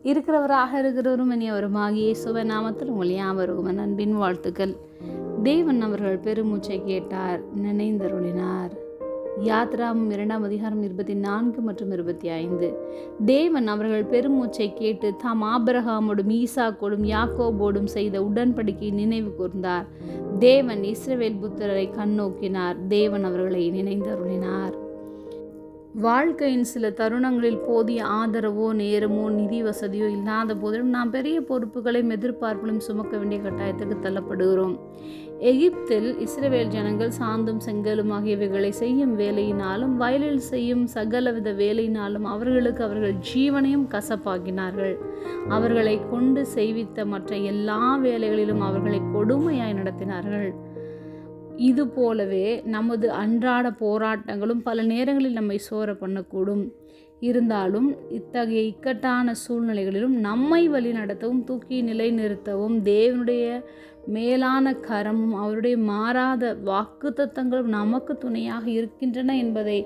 இருக்கிறவரும் இனியவருமாகிய இயேசுவின் நாமத்தில் உங்கள் யாவருக்கும் என் அன்பின் வாழ்த்துக்கள். தேவன் அவர்கள் பெருமூச்சை கேட்டார், நினைந்தருளினார். யாத்ராம் 2 அதிகாரம் 24 மற்றும் 25. தேவன் அவர்கள் பெருமூச்சை கேட்டு தாம் ஆபிரகாமோடும் ஈசாக்கோடும் யாக்கோபோடும் செய்த உடன்படிக்கையை நினைவு கூர்ந்தார். தேவன் இஸ்ரவேல் புத்திரரை கண்ணோக்கினார். தேவன் அவர்களை நினைந்தருளினார். வாழ்க்கையின் சில தருணங்களில் போதிய ஆதரவோ நேரமோ நிதி வசதியோ இல்லாத போதிலும் நாம் பெரிய பொறுப்புகளையும் எதிர்பார்ப்புகளையும் சுமக்க வேண்டிய கட்டாயத்துக்கு தள்ளப்படுகிறோம். எகிப்தில் இஸ்ரவேல் ஜனங்கள் சாந்தும் செங்கலும் ஆகியவைகளை செய்யும் வேலையினாலும் வயலில் செய்யும் சகலவித வேலையினாலும் அவர்களுக்கு அவர்கள் ஜீவனையும் கசப்பாக்கினார்கள். அவர்களை கொண்டு செய்வித்த மற்ற எல்லா வேலைகளிலும் அவர்களை கொடுமையாய் நடத்தினார்கள். இது போலவே நமது அன்றாட போராட்டங்களும் பல நேரங்களில் நம்மை சோர பண்ணக்கூடும். இருந்தாலும் இத்தகைய இக்கட்டான சூழ்நிலைகளிலும் நம்மை வழி நடத்தவும் தூக்கி நிலைநிறுத்தவும் தேவனுடைய மேலான கரமும் அவருடைய மாறாத வாக்குத்தத்தங்களும் நமக்கு துணையாக இருக்கின்றன என்பதை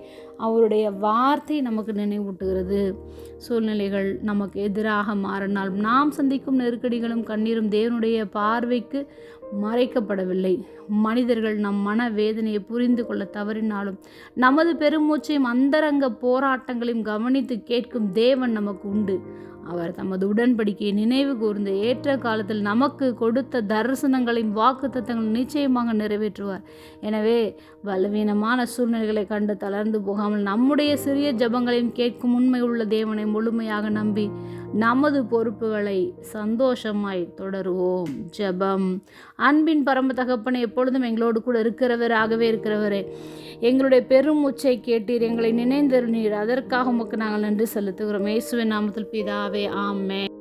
அவருடைய வார்த்தை நமக்கு நினைவூட்டுகிறது. சூழ்நிலைகள் நமக்கு எதிராக மாறினால் நாம் சந்திக்கும் நெருக்கடிகளும் கண்ணீரும் தேவனுடைய பார்வைக்கு மறைக்கப்படவில்லை. மனிதர்கள் நம் மன வேதனையை புரிந்து கொள்ள தவறினாலும் நமது பெருமூச்சையும் அந்தரங்க போராட்டங்களையும் கவனித்து கேட்கும் தேவன் நமக்கு உண்டு. அவர் தமது உடன்படிக்கையை நினைவு கூர்ந்து ஏற்ற காலத்தில் நமக்கு கொடுத்த தரிசனங்களையும் வாக்குத்தத்தங்களையும் நிச்சயமாக நிறைவேற்றுவார். எனவே பலவீனமான சூழ்நிலைகளை கண்டு தளர்ந்து போகாமல் நம்முடைய சிறிய ஜெபங்களையும் கேட்கும் உண்மை உள்ள தேவனை முழுமையாக நம்பி நமது பொறுப்புகளை சந்தோஷமாய் தொடருவோம். ஜெபம். அன்பின் பரம தகப்பனை, எப்பொழுதும் எங்களோடு கூட இருக்கிறவராகவே இருக்கிறவரே, எங்களுடைய பெருமூச்சை கேட்டீர், எங்களை நினைந்தருளீர். அதற்காக உமக்கு நாங்கள் நன்றி செலுத்துகிறோம். இயேசுவின் நாமத்தில் பிதாவே, ஆமென்.